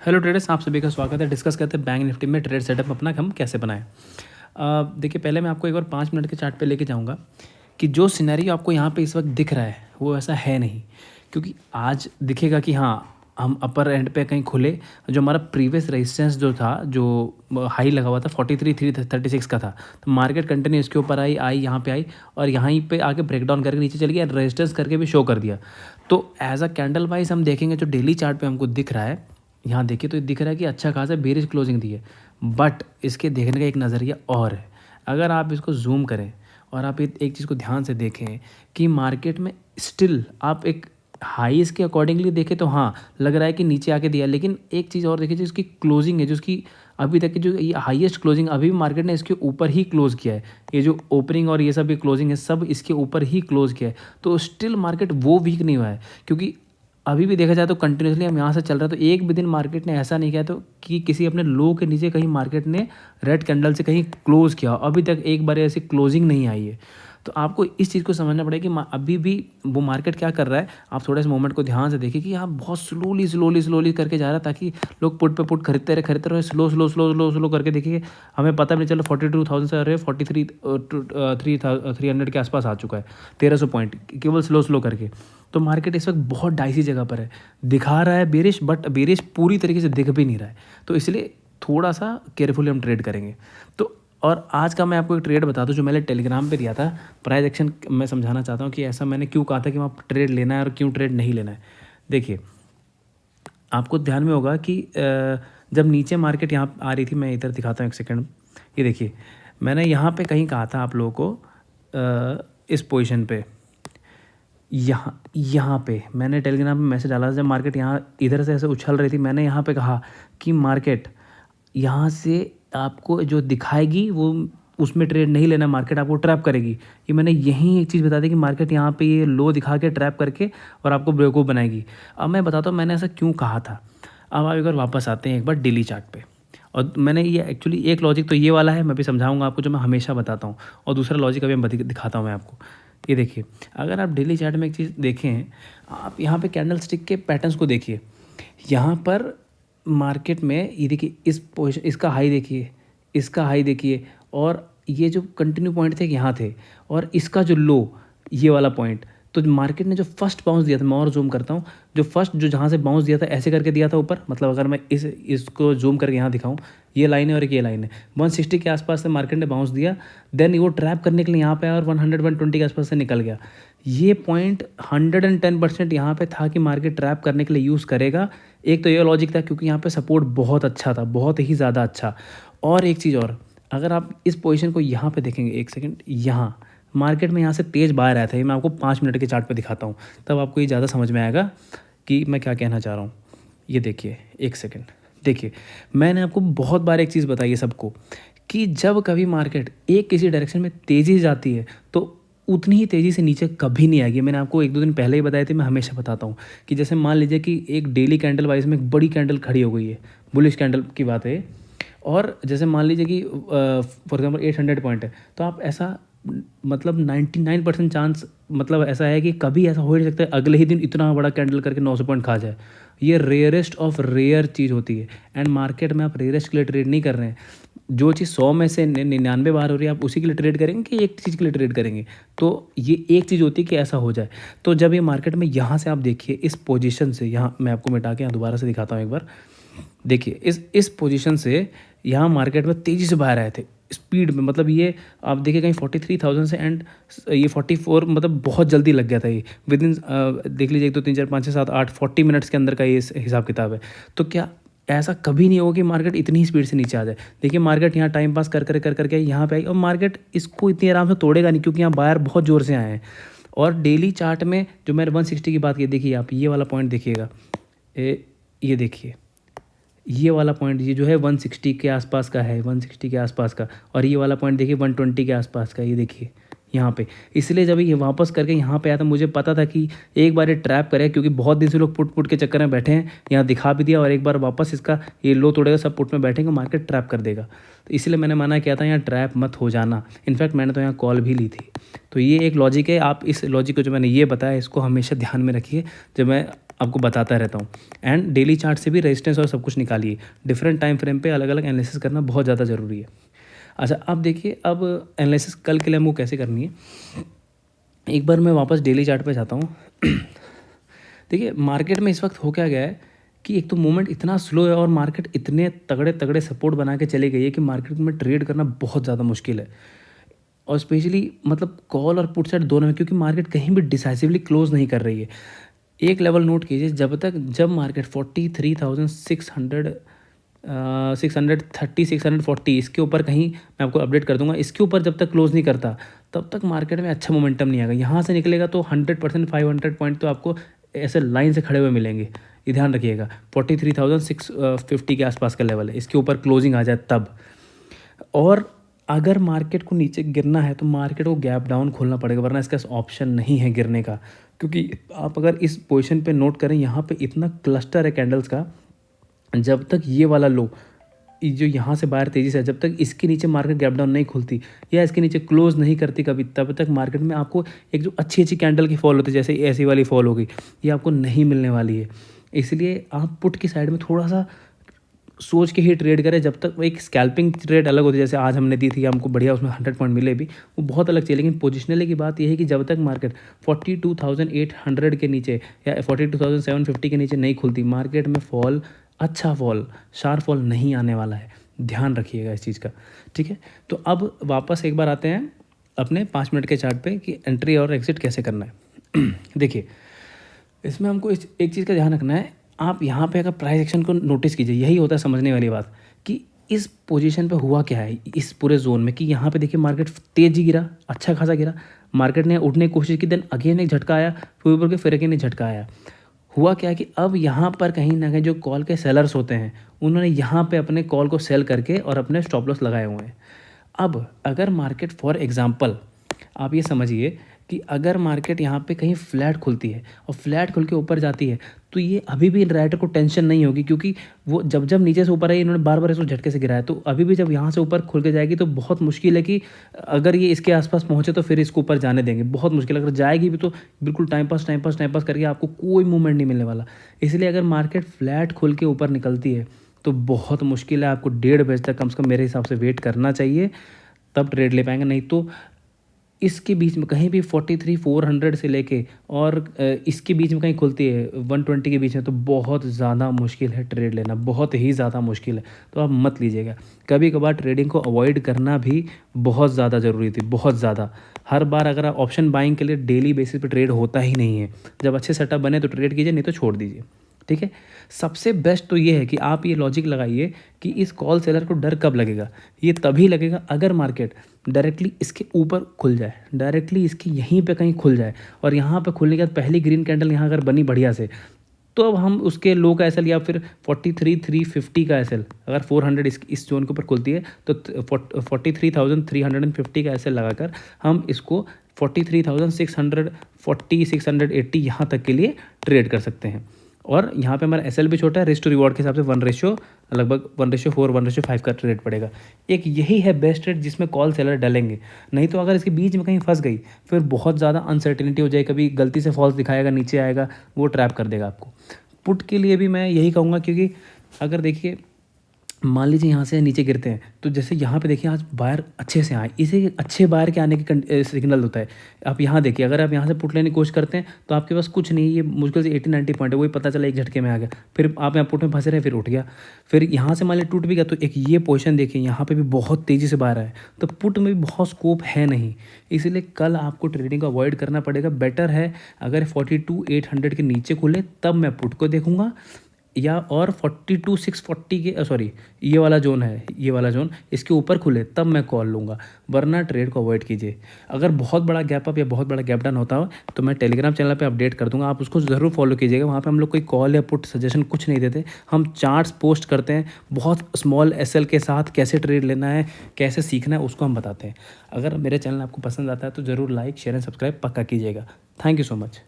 Hello traders, आप सभी का स्वागत है। डिस्कस करते हैं बैंक निफ्टी में ट्रेड सेटअप अपना हम कैसे बनाएं। देखिए, पहले मैं आपको एक बार 5 मिनट के चार्ट पे लेके जाऊंगा कि जो सिनेरियो आपको यहाँ पे इस वक्त दिख रहा है वो ऐसा है नहीं। क्योंकि आज दिखेगा कि हाँ, हम अपर एंड पे कहीं खुले। जो हमारा प्रीवियस रेजिस्टेंस जो था, जो हाई लगा हुआ था 43,336 का था, तो मार्केट कंटिन्यू इसके ऊपर आई आई यहाँ पे आई और यहाँ पे आके ब्रेकडाउन करके नीचे चली गई, रेजिस्टेंस करके भी शो कर दिया। तो एज अ कैंडल वाइज हम देखेंगे, जो डेली चार्ट पे हमको दिख रहा है, यहाँ देखिए तो दिख रहा है कि अच्छा खासा बेरिश क्लोजिंग दी है। बट इसके देखने का एक नज़रिया और है। अगर आप इसको जूम करें और आप एक चीज़ को ध्यान से देखें कि मार्केट में स्टिल आप एक हाईस के अकॉर्डिंगली देखें तो हाँ, लग रहा है कि नीचे आके दिया। लेकिन एक चीज़ और देखिए, जो इसकी क्लोजिंग है, जो इसकी अभी तक की जो ये हाईएस्ट क्लोजिंग, अभी भी मार्केट ने इसके ऊपर ही क्लोज किया है। ये जो ओपनिंग और ये सब क्लोजिंग है, सब इसके ऊपर ही क्लोज किया है। तो स्टिल मार्केट वो वीक नहीं हुआ है, क्योंकि अभी भी देखा जाए तो कंटिन्यूसली हम यहाँ से चल रहा है। तो एक भी दिन मार्केट ने ऐसा नहीं किया तो कि किसी अपने लो के नीचे कहीं मार्केट ने रेड कैंडल से कहीं क्लोज़ किया, अभी तक एक बार ऐसी क्लोजिंग नहीं आई है। तो आपको इस चीज़ को समझना पड़ेगा कि अभी भी वो मार्केट क्या कर रहा है। आप थोड़ा इस मोमेंट को ध्यान से देखिए कि आप बहुत स्लोली स्लोली स्लोली करके जा रहा है, ताकि लोग पुट पे पुट खरीदते रहे slow slow slow slow slow करके। देखिए, हमें पता भी नहीं चला 42,000 से अरे 300 के आसपास आ चुका है, 1300 पॉइंट केवल स्लो स्लो करके। तो मार्केट इस वक्त बहुत डाइसी जगह पर है, दिखा रहा है बेरिश, बट बेरिश पूरी तरीके से दिख भी नहीं रहा है। तो इसलिए थोड़ा सा केयरफुली हम ट्रेड करेंगे। तो और आज का मैं आपको एक ट्रेड बता दूं जो मैंने टेलीग्राम पे दिया था, प्राइस एक्शन। मैं समझाना चाहता हूं कि ऐसा मैंने क्यों कहा था कि वहाँ ट्रेड लेना है और क्यों ट्रेड नहीं लेना है। देखिए, आपको ध्यान में होगा कि जब नीचे मार्केट यहाँ आ रही थी, मैं इधर दिखाता हूँ एक सेकंड। ये देखिए, मैंने यहाँ पे कहीं कहा था आप लोगों को, इस पोजीशन पे, यहाँ पे मैंने टेलीग्राम में मैसेज डाला था। जब मार्केट यहाँ इधर से ऐसे उछल रही थी, मैंने यहाँ पे कहा कि मार्केट यहाँ से आपको जो दिखाएगी वो उसमें ट्रेड नहीं लेना, मार्केट आपको ट्रैप करेगी। ये मैंने यहीं एक चीज़ बता दी कि मार्केट यहाँ पे ये लो दिखा के ट्रैप करके और आपको बेवकूफ़ बनाएगी। अब मैं बताता हूँ मैंने ऐसा क्यों कहा था। अब आप एक बार वापस आते हैं एक बार डेली चार्ट पे, और मैंने ये एक्चुअली एक लॉजिक तो ये वाला है, मैं भी समझाऊंगा आपको, जो मैं हमेशा बताता हूँ, और दूसरा लॉजिक अभी मैं दिखाता हूँ मैं आपको। ये देखिए, अगर आप डेली चार्ट में एक चीज़ देखें, आप यहाँ पे कैंडल स्टिक के पैटर्न्स को देखिए। यहाँ पर मार्केट में ये देखिए, इस पोजिशन, इसका हाई देखिए, इसका हाई देखिए, और ये जो कंटिन्यू पॉइंट थे यहाँ थे, और इसका जो लो, ये वाला पॉइंट। तो मार्केट ने जो फर्स्ट बाउंस दिया था, मैं और जूम करता हूँ, जो फर्स्ट जो जहाँ से बाउंस दिया था ऐसे करके दिया था ऊपर। मतलब अगर मैं इसको जूम करके यहाँ दिखाऊँ, ये लाइन है और एक ये लाइन है, 160 के आसपास से मार्केट ने बाउंस दिया। देन वो ट्रैप करने के लिए यहाँ पे आया और 100-120 के आसपास से निकल गया। ये पॉइंट 110% यहाँ पे था कि मार्केट ट्रैप करने के लिए यूज़ करेगा। एक तो ये लॉजिक था क्योंकि यहाँ पे सपोर्ट बहुत अच्छा था, बहुत ही ज़्यादा अच्छा। और एक चीज़ और, अगर आप इस पोजीशन को यहाँ पे देखेंगे, एक सेकंड, यहाँ मार्केट में यहाँ से तेज़ बाहर आया था। ये मैं आपको 5 मिनट के चार्ट पे दिखाता हूँ, तब आपको ये ज़्यादा समझ में आएगा कि मैं क्या कहना चाह रहा हूँ। ये देखिए, एक सेकंड देखिए, मैंने आपको बहुत बार एक चीज़ बताई है सबको, कि जब कभी मार्केट एक किसी डायरेक्शन में तेज़ी से जाती है तो उतनी ही तेज़ी से नीचे कभी नहीं आएगी। मैंने आपको 1-2 दिन पहले ही बताए थे, मैं हमेशा बताता हूँ कि जैसे मान लीजिए कि एक डेली कैंडल वाइज में एक बड़ी कैंडल खड़ी हो गई है, बुलिश कैंडल की बात है, और जैसे मान लीजिए कि फॉर एग्जांपल 800 पॉइंट है, तो आप ऐसा, मतलब 99% चांस, मतलब ऐसा है कि कभी ऐसा हो ही नहीं सकता है अगले ही दिन इतना बड़ा कैंडल करके 900 पॉइंट खा जाए। ये रेयरेस्ट ऑफ रेयर चीज़ होती है, एंड मार्केट में आप रेयरेस्ट के लिए ट्रेड नहीं कर रहे हैं। जो चीज़ 100 में से 99 बार हो रही है, आप उसी के लिए ट्रेड करेंगे कि एक चीज़ के लिए ट्रेड करेंगे। तो ये एक चीज़ होती है कि ऐसा हो जाए। तो जब ये मार्केट में यहाँ से आप देखिए, इस पोजीशन से, यहाँ मैं आपको मिटा के यहाँ दोबारा से दिखाता हूँ एक बार। देखिए, इस पोजीशन से यहाँ मार्केट में तेज़ी से बाहर आए थे स्पीड में। मतलब ये आप देखिए कहीं 43,000 से एंड ये 44, मतलब बहुत जल्दी लग गया था ये विद इन, देख लीजिए 1 2 3 4 5 6 7 8 40 मिनट्स के अंदर का ये हिसाब किताब है। तो क्या ऐसा कभी नहीं होगा कि मार्केट इतनी स्पीड से नीचे आ जाए। देखिए, मार्केट यहाँ टाइम पास कर करके यहाँ पे आई, और मार्केट इसको इतनी आराम से तोड़ेगा नहीं, क्योंकि यहाँ बायर बहुत ज़ोर से आए हैं। और डेली चार्ट में जो मैंने 160 की बात की, देखिए आप ये वाला पॉइंट देखिएगा, ये देखिए, ये वाला पॉइंट ये जो है 160 के आसपास का है, 160 के आसपास का, और ये वाला पॉइंट देखिए 120 के आसपास का, ये देखिए यहाँ पे। इसलिए जब ये वापस करके यहाँ पे आया था, मुझे पता था कि एक बार ये ट्रैप करे, क्योंकि बहुत दिन से लोग पुट के चक्कर में बैठे हैं। यहाँ दिखा भी दिया, और एक बार वापस इसका ये लो तोड़ेगा, सब पुट में बैठेंगे, मार्केट ट्रैप कर देगा। तो इसलिए मैंने मना किया था, यहाँ ट्रैप मत हो जाना। इनफैक्ट मैंने तो यहाँ कॉल भी ली थी। तो ये एक लॉजिक है। आप इस लॉजिक को जो मैंने ये बताया, इसको हमेशा ध्यान में रखिए जब मैं आपको बताता रहता हूँ। एंड डेली चार्ट से भी रेजिस्टेंस और सब कुछ निकालिए। डिफरेंट टाइम फ्रेम पे अलग अलग एनालिसिस करना बहुत ज़्यादा ज़रूरी है। अच्छा, अब देखिए, अब एनालिसिस कल के लिए हमको कैसे करनी है। एक बार मैं वापस डेली चार्ट पे जाता हूँ। देखिए, मार्केट में इस वक्त हो क्या गया है कि एक तो मूवमेंट इतना स्लो है और मार्केट इतने तगड़े तगड़े सपोर्ट बना के चले गई है कि मार्केट में ट्रेड करना बहुत ज़्यादा मुश्किल है। और स्पेशली मतलब कॉल और पुट साइड दोनों में, क्योंकि मार्केट कहीं भी डिसाइसिवली क्लोज नहीं कर रही है। एक लेवल नोट कीजिए, जब मार्केट 43,600 630 640 इसके ऊपर कहीं, मैं आपको अपडेट कर दूंगा, इसके ऊपर जब तक क्लोज नहीं करता तब तक मार्केट में अच्छा मोमेंटम नहीं आएगा। यहाँ से निकलेगा तो 100% 500 पॉइंट तो आपको ऐसे लाइन से खड़े हुए मिलेंगे। ये ध्यान रखिएगा, 43,650 के आसपास का लेवल है, इसके ऊपर क्लोजिंग आ जाए तब। और अगर मार्केट को नीचे गिरना है तो मार्केट को गैप डाउन खोलना पड़ेगा, वरना इसका ऑप्शन नहीं है गिरने का। क्योंकि आप अगर इस पोजीशन पे नोट करें, यहाँ पे इतना क्लस्टर है कैंडल्स का, जब तक ये वाला लो जो यहाँ से बाहर तेज़ी से, जब तक इसके नीचे मार्केट गैप डाउन नहीं खुलती या इसके नीचे क्लोज नहीं करती कभी, तब तक मार्केट में आपको एक जो अच्छी अच्छी कैंडल की फॉल होती है, जैसे ऐसी वाली फॉल होगी, ये आपको नहीं मिलने वाली है। इसलिए आप पुट की साइड में थोड़ा सा सोच के ही ट्रेड करें। जब तक एक स्कैल्पिंग ट्रेड अलग होती है, जैसे आज हमने दी थी, हमको बढ़िया उसमें 100 पॉइंट मिले भी, वो बहुत अलग चाहिए। लेकिन पोजिशनली की बात यह है कि जब तक मार्केट 42,800 के नीचे या 42,750 के नीचे नहीं खुलती, मार्केट में फॉल, अच्छा फॉल, शार्प फॉल नहीं आने वाला है। ध्यान रखिएगा इस चीज़ का, ठीक है। तो अब वापस एक बार आते हैं अपने 5 मिनट के चार्ट पे कि एंट्री और एग्जिट कैसे करना है। देखिए, इसमें हमको एक चीज़ का ध्यान रखना है। आप यहाँ पे अगर प्राइस एक्शन को नोटिस कीजिए, यही होता है समझने वाली बात कि इस पोजीशन पे हुआ क्या है इस पूरे जोन में, कि यहाँ पे देखिए मार्केट तेज़ी गिरा, अच्छा खासा गिरा, मार्केट ने उठने की कोशिश की, देन अगेन एक झटका आया, फिर ऊपर के फिर अगेन एक झटका आया। हुआ क्या कि अब यहाँ पर कहीं ना कहीं जो कॉल के सेलर्स होते हैं, उन्होंने यहाँ पे अपने कॉल को सेल करके और अपने स्टॉप लॉस लगाए हुए हैं। अब अगर मार्केट, फॉर एग्जांपल आप ये समझिए कि अगर मार्केट यहाँ पे कहीं फ्लैट खुलती है और फ्लैट खुल के ऊपर जाती है, तो ये अभी भी राइटर को टेंशन नहीं होगी, क्योंकि वो जब नीचे से ऊपर आई, इन्होंने बार बार इसको झटके से गिराया, तो अभी भी जब यहाँ से ऊपर खुल के जाएगी तो बहुत मुश्किल है कि अगर ये इसके आसपास पहुँचे तो फिर इसको ऊपर जाने देंगे, बहुत मुश्किल। अगर जाएगी भी तो बिल्कुल टाइम पास करके आपको कोई मूवमेंट नहीं मिलने वाला। इसलिए अगर मार्केट फ्लैट खुल के ऊपर निकलती है तो बहुत मुश्किल है, आपको 1.5 बजे तक कम से कम मेरे हिसाब से वेट करना चाहिए, तब ट्रेड ले पाएंगे। नहीं तो इसके बीच में कहीं भी 43,400 से लेके और इसके बीच में कहीं खुलती है 120 के बीच में, तो बहुत ज़्यादा मुश्किल है ट्रेड लेना, बहुत ही ज़्यादा मुश्किल है। तो आप मत लीजिएगा। कभी कभार ट्रेडिंग को अवॉइड करना भी बहुत ज़्यादा ज़रूरी थी, बहुत ज़्यादा। हर बार अगर आप ऑप्शन बाइंग के लिए डेली बेसिस पे ट्रेड होता ही नहीं है। जब अच्छे सेटअप बने तो ट्रेड कीजिए, नहीं तो छोड़ दीजिए, ठीक है। सबसे बेस्ट तो ये है कि आप ये लॉजिक लगाइए कि इस कॉल सेलर को डर कब लगेगा। ये तभी लगेगा अगर मार्केट डायरेक्टली इसके ऊपर खुल जाए, डायरेक्टली इसके यहीं पे कहीं खुल जाए, और यहाँ पे खुलने के बाद पहली ग्रीन कैंडल यहाँ अगर बनी बढ़िया से, तो अब हम उसके लो का एसएल या फिर 43,350 का एसएल, अगर 400 इस जोन के ऊपर खुलती है तो 43,350 का एसएल लगाकर हम इसको 43,640 680 यहाँ तक के लिए ट्रेड कर सकते हैं। और यहाँ पे हमारा एसएल भी छोटा है, रिस्क टू रिवॉर्ड के हिसाब से लगभग 1:4 1:5 का ट्रेड पड़ेगा। एक यही है बेस्ट ट्रेड जिसमें कॉल सेलर डलेंगे। नहीं तो अगर इसके बीच में कहीं फंस गई, फिर बहुत ज़्यादा अनसर्टिनिटी हो जाए, कभी गलती से फॉल्स दिखाएगा, नीचे आएगा, वो ट्रैप कर देगा आपको। पुट के लिए भी मैं यही कहूँगा, क्योंकि अगर देखिए मान लीजिए यहाँ से नीचे गिरते हैं, तो जैसे यहाँ पे देखिए आज बायर अच्छे से आए, इसे अच्छे बायर के आने की सिग्नल होता है। आप यहाँ देखिए, अगर आप यहाँ से पुट लेने की कोशिश करते हैं तो आपके पास कुछ नहीं, ये मुश्किल से 80-90 पॉइंट है, वही पता चला एक झटके में आ गया, फिर आप यहाँ पुट में फंसे रहे, फिर उठ गया, फिर यहाँ से मान लीजिए टूट भी गया, तो एक ये पोजीशन देखिए, यहाँ पे भी बहुत तेज़ी से बाहर आए, तो पुट में भी बहुत स्कोप है नहीं। इसीलिए कल आपको ट्रेडिंग को अवॉइड करना पड़ेगा। बेटर है अगर 42,800 के नीचे खुले तब मैं पुट को देखूँगा, या और 42,640 के सॉरी ये वाला जोन है, ये वाला जोन इसके ऊपर खुले तब मैं कॉल लूँगा, वरना ट्रेड को अवॉइड कीजिए। अगर बहुत बड़ा गैप अप या बहुत बड़ा गैप डाउन होता हो तो मैं टेलीग्राम चैनल पे अपडेट कर दूंगा, आप उसको ज़रूर फॉलो कीजिएगा। वहाँ पे हम लोग कोई कॉल या पुट सजेशन कुछ नहीं देते, हम चार्ट्स पोस्ट करते हैं, बहुत स्मॉल एसएल के साथ कैसे ट्रेड लेना है, कैसे सीखना है, उसको हम बताते हैं। अगर मेरे चैनल आपको पसंद आता है तो ज़रूर लाइक शेयर एंड सब्सक्राइब पक्का कीजिएगा। Thank you so much.